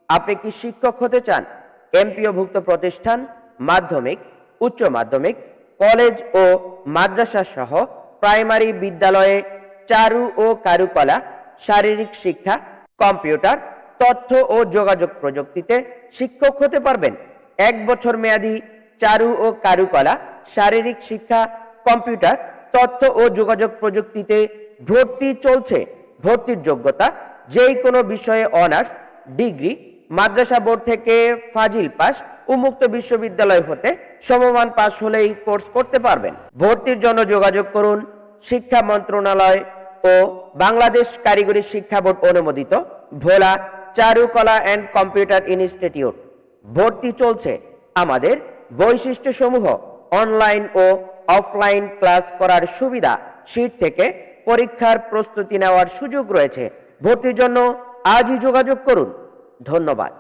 আপনি কি শিক্ষক হতে চান? এমপিওভুক্ত প্রতিষ্ঠান, মাধ্যমিক, উচ্চ মাধ্যমিক, কলেজ ও মাদ্রাসা সহ প্রাইমারি বিদ্যালয়ে চারু ও কারুকলা, শারীরিক শিক্ষা, কম্পিউটার, তথ্য ও যোগাযোগ প্রযুক্তিতে শিক্ষক হতে পারবেন। 1 বছর মেয়াদী চারু ও কারুকলা, শারীরিক শিক্ষা, কম্পিউটার, তথ্য ও যোগাযোগ প্রযুক্তিতে ভর্তি চলছে। ভর্তির যোগ্যতা যেই কোনো বিষয়ে অনার্স, ডিগ্রি, মাদ্রাসা বোর্ড থেকে ফাজিল পাস, উন্মুক্ত বিশ্ববিদ্যালয় হতে সমমান পাস হলেই কোর্স করতে পারবেন। ভর্তির জন্য যোগাযোগ করুন শিক্ষা মন্ত্রণালয় ও বাংলাদেশ কারিগরি শিক্ষা বোর্ড অনুমোদিত ভোলা চারুকলা অ্যান্ড কম্পিউটার ইনস্টিটিউট। ভর্তি চলছে। আমাদের বৈশিষ্ট্যসমূহ: অনলাইন ও অফলাইন ক্লাস করার সুবিধা, শীট থেকে পরীক্ষার প্রস্তুতি নেওয়ার সুযোগ রয়েছে। ভর্তির জন্য আজই যোগাযোগ করুন। ধন্যবাদ।